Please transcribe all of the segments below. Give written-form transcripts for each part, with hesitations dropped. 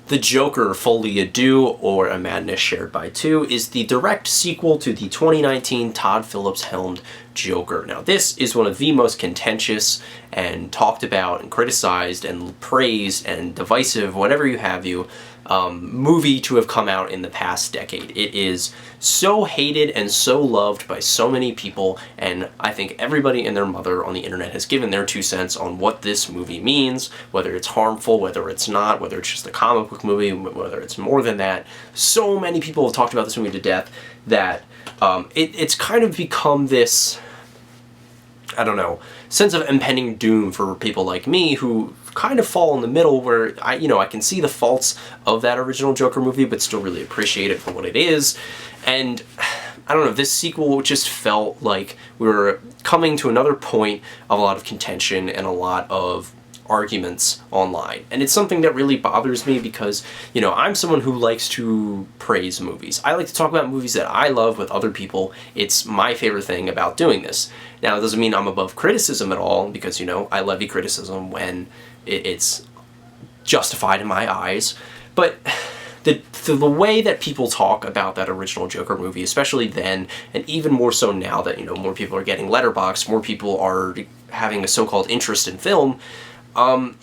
The Joker, Folie, Deux, or A Madness Shared by Two, is the direct sequel to the 2019 Todd Phillips-helmed Joker. Now, this is one of the most contentious and talked about and criticized and praised and divisive, whatever you have you, movie to have come out in the past decade. It is so hated and so loved by so many people, and I think everybody and their mother on the internet has given their 2 cents on what this movie means, whether it's harmful, whether it's not, whether it's just a comic book movie, whether it's more than that. So many people have talked about this movie to death that it's kind of become this, I don't know, sense of impending doom for people like me who kind of fall in the middle, where I can see the faults of that original Joker movie but still really appreciate it for what it is. And I don't know, this sequel just felt like we were coming to another point of a lot of contention and a lot of arguments online. And it's something that really bothers me because, I'm someone who likes to praise movies. I like to talk about movies that I love with other people. It's my favorite thing about doing this. Now, it doesn't mean I'm above criticism at all, because, I levy criticism when it's justified in my eyes. But the way that people talk about that original Joker movie, especially then, and even more so now that, more people are getting Letterboxd, more people are having a so-called interest in film,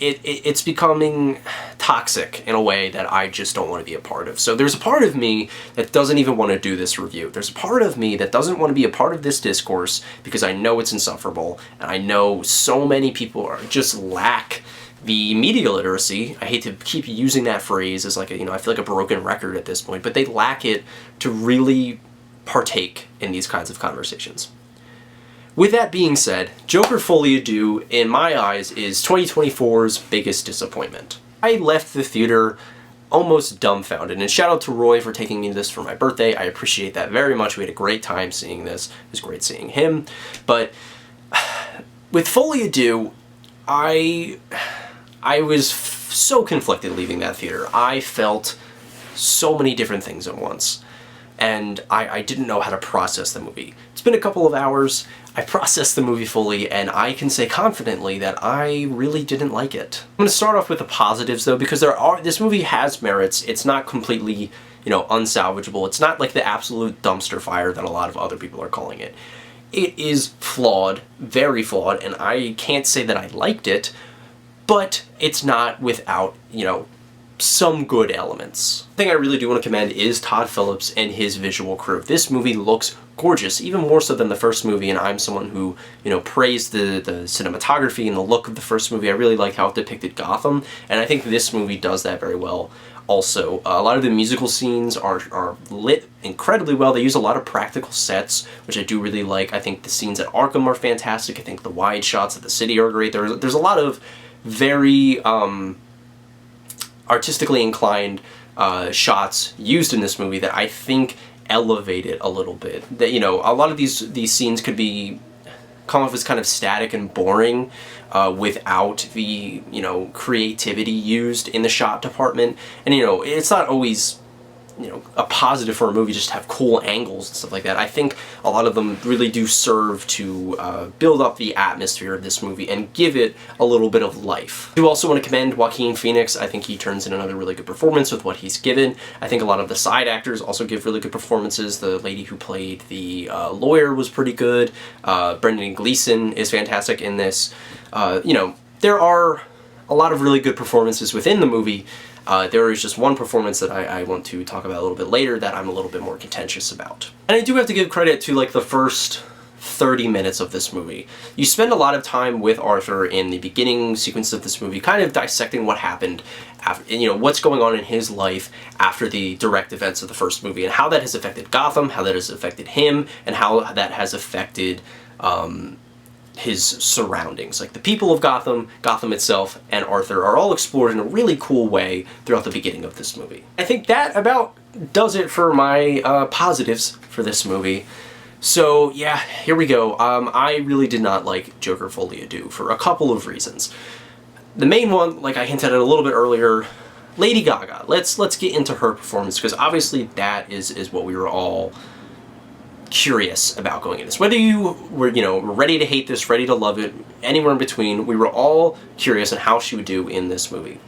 it's becoming toxic in a way that I just don't want to be a part of. So there's a part of me that doesn't even want to do this review. There's a part of me that doesn't want to be a part of this discourse because I know it's insufferable, and I know so many people just lack the media literacy. I hate to keep using that phrase as like I feel like a broken record at this point, but they lack it to really partake in these kinds of conversations. With that being said, Joker Folie, Deux, in my eyes, is 2024's biggest disappointment. I left the theater almost dumbfounded, and shout out to Roy for taking me to this for my birthday. I appreciate that very much. We had a great time seeing this. It was great seeing him. But with Folie, Deux, I was so conflicted leaving that theater. I felt so many different things at once, and I didn't know how to process the movie. It's been a couple of hours. I processed the movie fully, and I can say confidently that I really didn't like it. I'm going to start off with the positives, though, because this movie has merits. It's not completely, unsalvageable. It's not like the absolute dumpster fire that a lot of other people are calling it. It is flawed, very flawed, and I can't say that I liked it, but it's not without, some good elements. The thing I really do want to commend is Todd Phillips and his visual crew. This movie looks gorgeous, even more so than the first movie, and I'm someone who, praised the cinematography and the look of the first movie. I really like how it depicted Gotham, and I think this movie does that very well. Also, a lot of the musical scenes are lit incredibly well. They use a lot of practical sets, which I do really like. I think the scenes at Arkham are fantastic. I think the wide shots of the city are great. There's a lot of very artistically inclined shots used in this movie that I think elevate it a little bit. That a lot of these scenes could come off as kind of static and boring without the creativity used in the shot department. And it's not always a positive for a movie just to have cool angles and stuff like that. I think a lot of them really do serve to build up the atmosphere of this movie and give it a little bit of life. I do also want to commend Joaquin Phoenix. I think he turns in another really good performance with what he's given. I think a lot of the side actors also give really good performances. The lady who played the lawyer was pretty good. Brendan Gleeson is fantastic in this. There are a lot of really good performances within the movie. There is just one performance that I want to talk about a little bit later that I'm a little bit more contentious about. And I do have to give credit to the first 30 minutes of this movie. You spend a lot of time with Arthur in the beginning sequence of this movie, kind of dissecting what happened after, what's going on in his life after the direct events of the first movie, and how that has affected Gotham, how that has affected him, and how that has affected his surroundings. Like the people of Gotham, Gotham itself, and Arthur are all explored in a really cool way throughout the beginning of this movie. I think that about does it for my positives for this movie. So yeah, here we go. I really did not like Joker Folie, Deux for a couple of reasons. The main one, like I hinted at a little bit earlier, Lady Gaga. Let's get into her performance, because obviously that is what we were all curious about going into this. Whether you were, ready to hate this, ready to love it, anywhere in between, we were all curious on how she would do in this movie.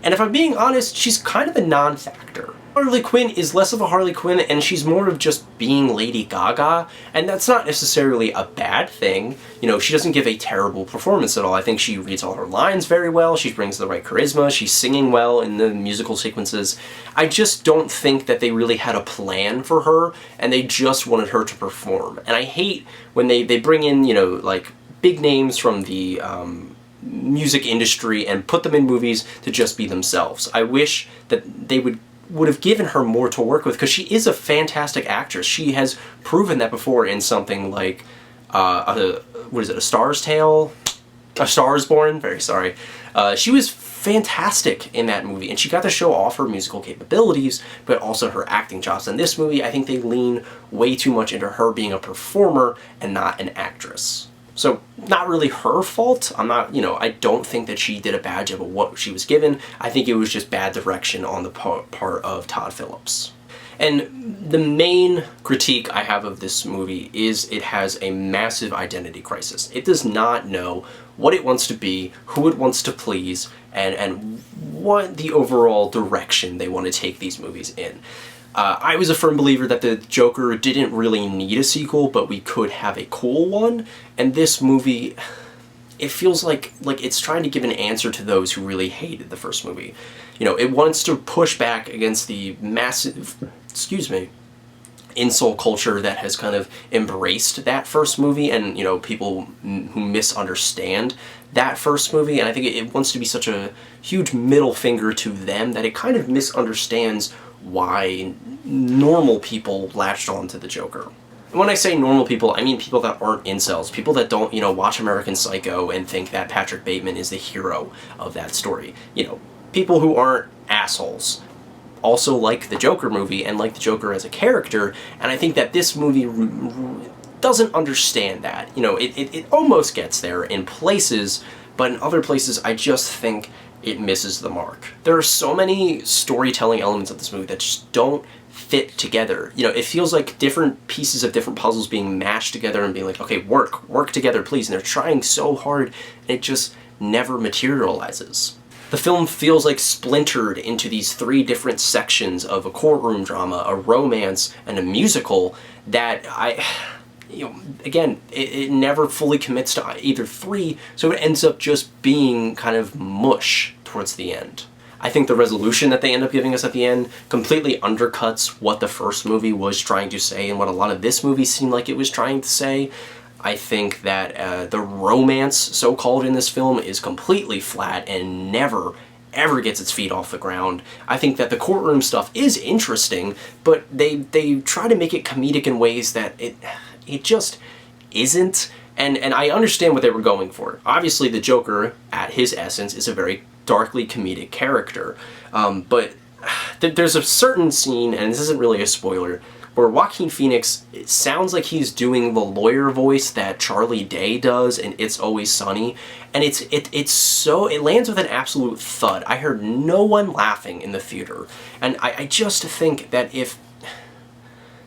And if I'm being honest, she's kind of a non-factor. Harley Quinn is less of a Harley Quinn, and she's more of just being Lady Gaga, and that's not necessarily a bad thing. You know, she doesn't give a terrible performance at all. I think she reads all her lines very well, she brings the right charisma, she's singing well in the musical sequences. I just don't think that they really had a plan for her, and they just wanted her to perform. And I hate when they bring in, you know, like, big names from the music industry and put them in movies to just be themselves. I wish that they would have given her more to work with, because she is a fantastic actress. She has proven that before in something like, what is it, A Star's Tale? A Star is Born? Very sorry. She was fantastic in that movie, and she got to show off her musical capabilities, but also her acting chops. In this movie, I think they lean way too much into her being a performer and not an actress. So, not really her fault. I don't think that she did a bad job of what she was given. I think it was just bad direction on the part of Todd Phillips. And the main critique I have of this movie is it has a massive identity crisis. It does not know what it wants to be, who it wants to please, and what the overall direction they want to take these movies in. I was a firm believer that the Joker didn't really need a sequel, but we could have a cool one, and this movie, it feels like it's trying to give an answer to those who really hated the first movie. You know, it wants to push back against the massive, insult culture that has kind of embraced that first movie, and, you know, people who misunderstand that first movie, and I think it wants to be such a huge middle finger to them that it kind of misunderstands why normal people latched on to the Joker. And when I say normal people, I mean people that aren't incels, people that don't, you know, watch American Psycho and think that Patrick Bateman is the hero of that story. You know, people who aren't assholes also like the Joker movie and like the Joker as a character, and I think that this movie doesn't understand that. You know, it almost gets there in places, but in other places I just think it misses the mark. There are so many storytelling elements of this movie that just don't fit together. You know, it feels like different pieces of different puzzles being mashed together and being like, okay, work together, please. And they're trying so hard, and it just never materializes. The film feels like splintered into these three different sections of a courtroom drama, a romance, and a musical that it never fully commits to either three, so it ends up just being kind of mush towards the end. I think the resolution that they end up giving us at the end completely undercuts what the first movie was trying to say and what a lot of this movie seemed like it was trying to say. I think that the romance, so-called, in this film is completely flat and never, ever gets its feet off the ground. I think that the courtroom stuff is interesting, but they try to make it comedic in ways that it just isn't, and I understand what they were going for. Obviously, the Joker, at his essence, is a very darkly comedic character, but there's a certain scene, and this isn't really a spoiler, where Joaquin Phoenix, it sounds like he's doing the lawyer voice that Charlie Day does in It's Always Sunny, and it lands with an absolute thud. I heard no one laughing in the theater, and I just think that if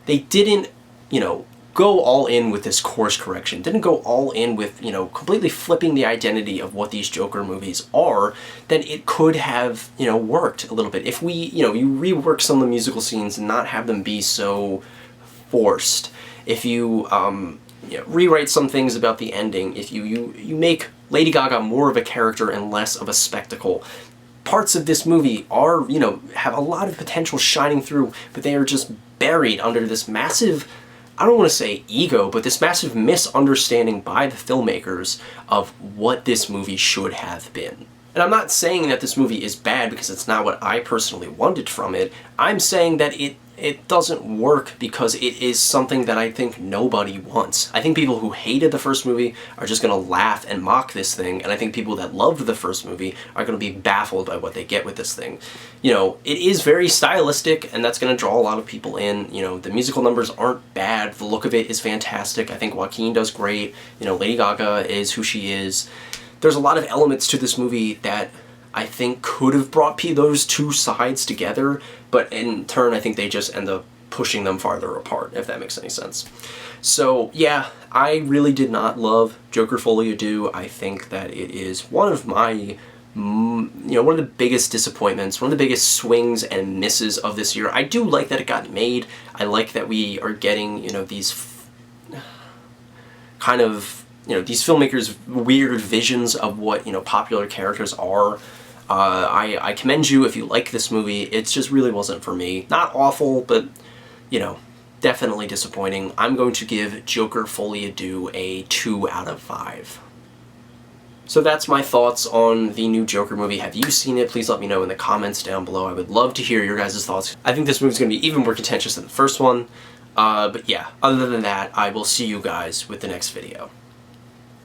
they didn't, you know, go all in with this course correction, didn't go all in with, you know, completely flipping the identity of what these Joker movies are, then it could have, you know, worked a little bit. If you rework some of the musical scenes and not have them be so forced, if you rewrite some things about the ending, if you make Lady Gaga more of a character and less of a spectacle, parts of this movie are, you know, have a lot of potential shining through, but they are just buried under this massive, I don't want to say ego, but this massive misunderstanding by the filmmakers of what this movie should have been. And I'm not saying that this movie is bad because it's not what I personally wanted from it. I'm saying that it doesn't work because it is something that I think nobody wants. I think people who hated the first movie are just going to laugh and mock this thing, and I think people that loved the first movie are going to be baffled by what they get with this thing. You know, it is very stylistic, and that's going to draw a lot of people in. You know, the musical numbers aren't bad. The look of it is fantastic. I think Joaquin does great. You know, Lady Gaga is who she is. There's a lot of elements to this movie that I think could have brought those two sides together, but in turn I think they just end up pushing them farther apart, if that makes any sense. So yeah, I really did not love Joker Folie à Deux. I think that it is one of my one of the biggest disappointments, one of the biggest swings and misses of this year. I do like that it got made. I like that we are getting, these kind of, these filmmakers' weird visions of what, popular characters are. I commend you if you like this movie. It just really wasn't for me. Not awful, but, definitely disappointing. I'm going to give Joker Folie Deux a 2 out of 5. So that's my thoughts on the new Joker movie. Have you seen it? Please let me know in the comments down below. I would love to hear your guys' thoughts. I think this movie's going to be even more contentious than the first one. But yeah, other than that, I will see you guys with the next video.